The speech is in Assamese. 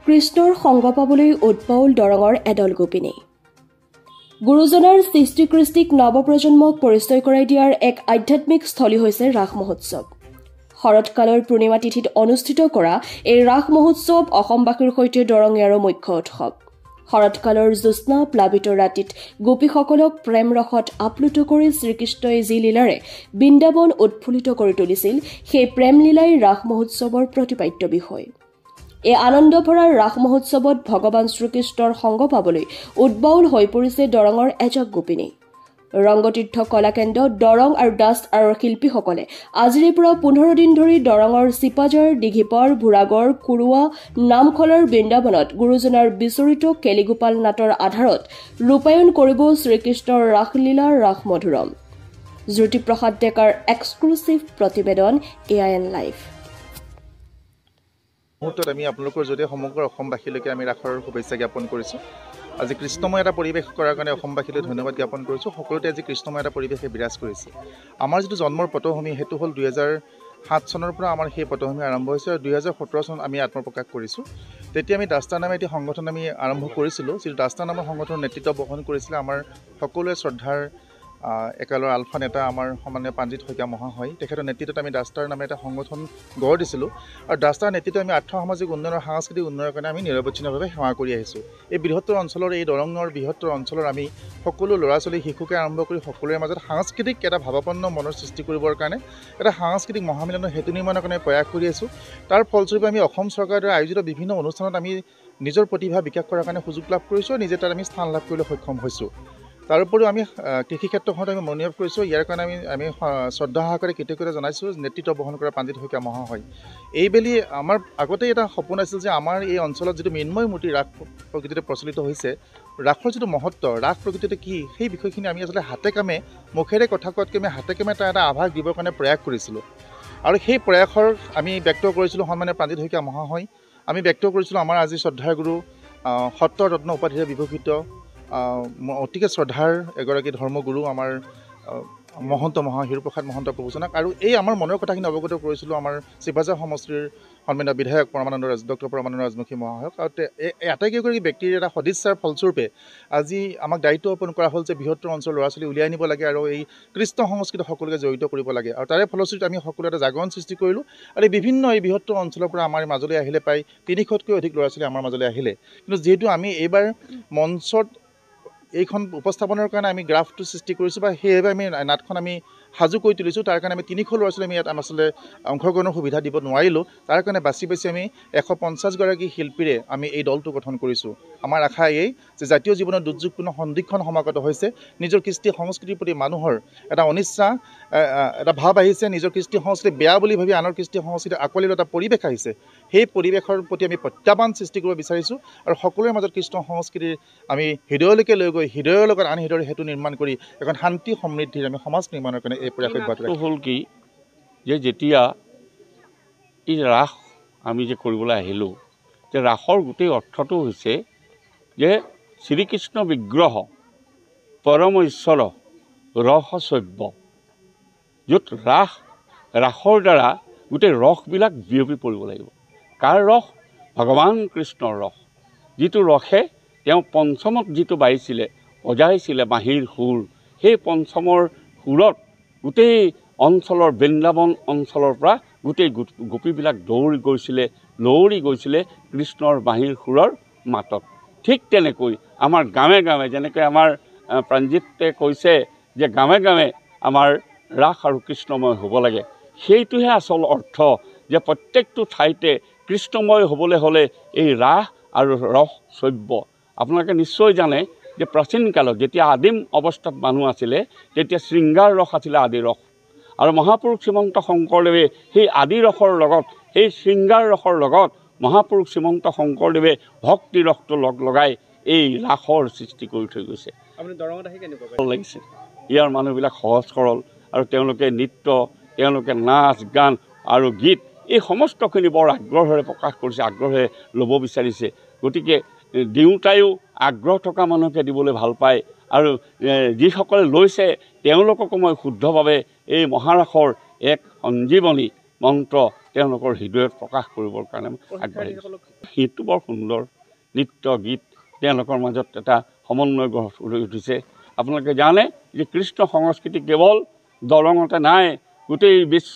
কৃষ্ণৰ সংগ পাবলৈ উৎপাউল দৰঙৰ এদল গোপিনী। গুৰুজনাৰ সৃষ্টি-কৃষ্টিক নৱপ্ৰজন্মক পৰিচয় কৰাই দিয়াৰ এক আধ্যাত্মিক স্থলী হৈছে ৰাস মহোৎসৱ। শৰৎকালৰ পূৰ্ণিমা তিথিত অনুষ্ঠিত কৰা এই ৰাস মহোৎসৱ অসমবাসীৰ সৈতে দৰঙীয়াৰো মুখ্য উৎসৱ। শৰৎকালৰ জ্যোৎস্না প্লাবিত ৰাতিত গোপীসকলক প্ৰেম ৰসত আপ্লুত কৰি শ্ৰীকৃষ্ণই যি লীলাৰে বৃন্দাবন উৎফুল্লিত কৰি তুলিছিল, সেই প্ৰেম লীলাই ৰাস মহোৎসৱৰ প্ৰতিপাদ্য বিষয়। এই আনন্দ ভৰা ৰাস মহোৎসৱত ভগৱান শ্ৰীকৃষ্ণৰ সংগ পাবলৈ উদ্বাউল হৈ পৰিছে দৰঙৰ এজাক গোপিনী। ৰংগতীৰ্থ কলাকেন্দ্ৰ দৰং আৰু দাস আৰু শিল্পীসকলে আজিৰে পৰা 15 দিন ধৰি দৰঙৰ চিপাজাৰ, দীঘিপাৰ, ভোৰাগড়, কুৰুৱা, নামখলাৰ বৃন্দাবনত গুৰুজনাৰ বিচৰিত কেলিগোপাল নাটৰ আধাৰত ৰূপায়ণ কৰিব শ্ৰীকৃষ্ণৰ ৰাসলীলা ৰাস মধুৰম। জ্যোতিপ্ৰসাদ ডেকাৰ এক্সক্লুচিভ প্ৰতিবেদন AIN লাইভ। মুহূৰ্তত আমি আপোনালোকৰ জৰিয়তে সমগ্ৰ অসমবাসীলৈকে আমি ৰাসৰ শুভেচ্ছা জ্ঞাপন কৰিছোঁ। আজি কৃষ্ণময় এটা পৰিৱেশ কৰাৰ কাৰণে অসমবাসীলৈ ধন্যবাদ জ্ঞাপন কৰিছোঁ। সকলোতে আজি কৃষ্ণময় এটা পৰিৱেশে বিৰাজ কৰিছে। আমাৰ যিটো জন্মৰ পটভূমি সেইটো হ'ল 2007 চনৰ পৰা আমাৰ সেই পটভূমি আৰম্ভ হৈছে আৰু 2017 চনত আমি আত্মপ্ৰকাশ কৰিছোঁ। তেতিয়া আমি দাস্তা নামে এটি সংগঠন আমি আৰম্ভ কৰিছিলোঁ, যিটো দাস্তা নামৰ সংগঠনৰ নেতৃত্ব বহন কৰিছিলে আমাৰ সকলোৱে শ্ৰদ্ধাৰ একালৰ আলফা নেতা আমাৰ সন্মানীয় প্ৰাঞ্জিত শইকীয়া মহাশয়। তেখেতৰ নেতৃত্বত আমি দাস্তাৰ নামে এটা সংগঠন গঢ় দিছিলোঁ আৰু দাস্তাৰ নেতৃত্বত আমি আৰ্থ সামাজিক উন্নয়ন আৰু সাংস্কৃতিক উন্নয়নৰ কাৰণে আমি নিৰৱচ্ছিন্নভাৱে সেৱা কৰি আহিছোঁ। এই বৃহত্তৰ অঞ্চলৰ এই দৰঙৰ বৃহত্তৰ অঞ্চলৰ আমি সকলো ল'ৰা ছোৱালী শিশুকে আৰম্ভ কৰি সকলোৰে মাজত সাংস্কৃতিক এটা ভাৱাপন্ন মনৰ সৃষ্টি কৰিবৰ কাৰণে এটা সাংস্কৃতিক মহামিলনৰ হেতু নিৰ্মাণৰ কাৰণে প্ৰয়াস কৰি আছোঁ। তাৰ ফলস্বৰূপে আমি অসম চৰকাৰৰ দ্বাৰা আয়োজিত বিভিন্ন অনুষ্ঠানত আমি নিজৰ প্ৰতিভা বিকাশ কৰাৰ কাৰণে সুযোগ লাভ কৰিছোঁ আৰু নিজে তাত আমি স্থান লাভ কৰিবলৈ সক্ষম হৈছোঁ। তাৰোপৰিও আমি কৃষি ক্ষেত্ৰখনত আমি মনোনিৱেশ কৰিছোঁ। ইয়াৰ কাৰণে আমি শ্ৰদ্ধা সহকাৰে কৃতজ্ঞতা জনাইছোঁ নেতৃত্ব বহন কৰা প্ৰাঞ্জিত শইকীয়া মহাশয়। এইবেলি আমাৰ আগতেই এটা সপোন আছিল যে আমাৰ এই অঞ্চলত যিটো মৃন্ময় মূৰ্তি ৰাস প্ৰকৃতিতে প্ৰচলিত হৈছে, ৰাসৰ যিটো মহত্ব, ৰাস প্ৰকৃতিতে কি, সেই বিষয়খিনি আমি আচলতে হাতে কামে মুখেৰে কথা কোৱাতকৈ আমি হাতে কামে এটা আভাস দিবৰ কাৰণে প্ৰয়াস কৰিছিলোঁ আৰু সেই প্ৰয়াসৰ আমি ব্যক্ত কৰিছিলোঁ সন্মানীয় প্ৰাঞ্জিত শইকীয়া মহাশয়। আমি ব্যক্ত কৰিছিলোঁ আমাৰ আজি শ্ৰদ্ধাৰ গুৰু সত্ৰ ৰত্ন উপাধিৰে বিভূষিত অতিকে শ্ৰদ্ধাৰ এগৰাকী ধৰ্মগুৰু আমাৰ মহন্ত হিৰপ্ৰসাদ মহন্ত প্ৰভুজনাক আৰু এই আমাৰ মনৰ কথাখিনি অৱগত কৰিছিলোঁ আমাৰ চিপাজাৰ সমষ্টিৰ সন্মানীয় বিধায়ক ডক্টৰ পৰমানন্দ ৰাজমুখী মহাশয়ক। আৰু আটাইকেইগৰাকী ব্যক্তিৰ এটা সদিচ্ছাৰ ফলস্বৰূপে আজি আমাক দায়িত্ব অৰ্পণ কৰা হ'ল যে বৃহত্তৰ অঞ্চলৰ ল'ৰা ছোৱালী উলিয়াই নিব লাগে আৰু এই কৃষ্ণ সংস্কৃতি সকলোকে জড়িত কৰিব লাগে আৰু তাৰে ফলশ্ৰুতিত আমি সকলো এটা জাগৰণ সৃষ্টি কৰিলোঁ আৰু এই বৃহত্তৰ অঞ্চলৰ পৰা আমাৰ মাজলৈ আহিলে প্ৰায় 300তকৈ অধিক ল'ৰা ছোৱালী আমাৰ মাজলৈ আহিলে। কিন্তু যিহেতু আমি এইবাৰ মঞ্চত এইখন উপস্থাপনৰ কাৰণে আমি গ্ৰাফটো সৃষ্টি কৰিছোঁ বা সেইবাবে আমি নাটখন আমি সাজু কৰি তুলিছোঁ। তাৰ কাৰণে আমি 300 ল'ৰা ছোৱালী আমি ইয়াত আচলতে অংশগ্ৰহণৰ সুবিধা দিব নোৱাৰিলোঁ। তাৰ কাৰণে বাছি আমি 150গৰাকী শিল্পীৰে আমি এই দলটো গঠন কৰিছোঁ। আমাৰ আশা এই যে জাতীয় জীৱনত দুৰ্যোগপূৰ্ণ সন্দিক্ষণ সমাগত হৈছে, নিজৰ কৃষ্টি সংস্কৃতিৰ প্ৰতি মানুহৰ এটা অনিচ্ছা এটা ভাৱ আহিছে, নিজৰ কৃষ্টি সংস্কৃতি বেয়া বুলি ভাবি আনৰ কৃষ্টি সংস্কৃতি আঁকোৱালি এটা পৰিৱেশ আহিছে। সেই পৰিৱেশৰ প্ৰতি আমি প্ৰত্যাহ্বান সৃষ্টি কৰিব বিচাৰিছোঁ আৰু সকলোৰে মাজত কৃষ্ণ সংস্কৃতিৰ আমি হৃদয়লৈকে লৈ গৈ হৃদয়ৰ লগত আন হৃদয়ৰ সেতু নিৰ্মাণ কৰি এখন শান্তি সমৃদ্ধিৰ আমি সমাজ নিৰ্মাণৰ কাৰণে এই প্ৰয়াস অব্যাহত ৰাখিছোঁ। হ'ল কি যে যেতিয়া এই ৰাস আমি যে কৰিবলৈ আহিলোঁ, যে ৰাসৰ গোটেই অৰ্থটো হৈছে যে শ্ৰীকৃষ্ণ বিগ্ৰহ পৰম ঈশ্বৰ ৰসস্বব্য, য'ত ৰাসৰ দ্বাৰা গোটেই ৰসবিলাক বিয়পি পৰিব লাগিব। কাৰ ৰস? ভগৱান কৃষ্ণৰ ৰস, যিটো ৰসে তেওঁ পঞ্চমত যিটো বাইছিলে বজাইছিলে বাঁহীৰ সুৰ, সেই পঞ্চমৰ সুৰত গোটেই অঞ্চলৰ বৃন্দাবন অঞ্চলৰ পৰা গোটেই গোপীবিলাক দৌৰি গৈছিলে কৃষ্ণৰ বাঁহীৰ সুৰৰ মাতত। ঠিক তেনেকৈ আমাৰ গাঁৱে গাঁৱে যেনেকৈ আমাৰ প্ৰাঞ্জিতে কৈছে যে গাঁৱে গাঁৱে আমাৰ ৰাস আৰু কৃষ্ণময় হ'ব লাগে, সেইটোহে আচল অৰ্থ যে প্ৰত্যেকটো ঠাইতে কৃষ্ণময় হ'বলৈ হ'লে এই ৰাস আৰু ৰসস্বব্য। আপোনালোকে নিশ্চয় জানে যে প্ৰাচীন কালত যেতিয়া আদিম অৱস্থাত মানুহ আছিলে তেতিয়া শৃংগাৰ ৰস আছিলে আদি ৰস আৰু মহাপুৰুষ শ্ৰীমন্ত শংকৰদেৱে সেই আদি ৰসৰ লগত সেই শৃংগাৰ ৰসৰ লগত মহাপুৰুষ শ্ৰীমন্ত শংকৰদেৱে ভক্তি ৰসটো লগাই এই ৰাসৰ সৃষ্টি কৰি থৈ গৈছে। আপুনি দৰঙত আহি কেনেকুৱা ভাল লাগিছে। ইয়াৰ মানুহবিলাক সহজ সৰল আৰু তেওঁলোকে নৃত্য, তেওঁলোকে নাচ গান আৰু গীত এই সমস্তখিনি বৰ আগ্ৰহেৰে প্ৰকাশ কৰিছে, আগ্ৰহেৰে ল'ব বিচাৰিছে। গতিকে দিওঁতাইও আগ্ৰহ থকা মানুহকে দিবলৈ ভাল পায় আৰু যিসকলে লৈছে তেওঁলোককো মই শুদ্ধভাৱে এই মহাৰাসৰ এক সঞ্জীৱনী মন্ত্ৰ তেওঁলোকৰ হৃদয়ত প্ৰকাশ কৰিবৰ কাৰণে আগবাঢ়িছে। সেইটো বৰ সুন্দৰ নৃত্য গীত তেওঁলোকৰ মাজত এটা সমন্বয় গঢ় উঠিছে। আপোনালোকে জানে যে কৃষ্ণ সংস্কৃতি কেৱল দৰঙতে নাই, গোটেই বিশ্ব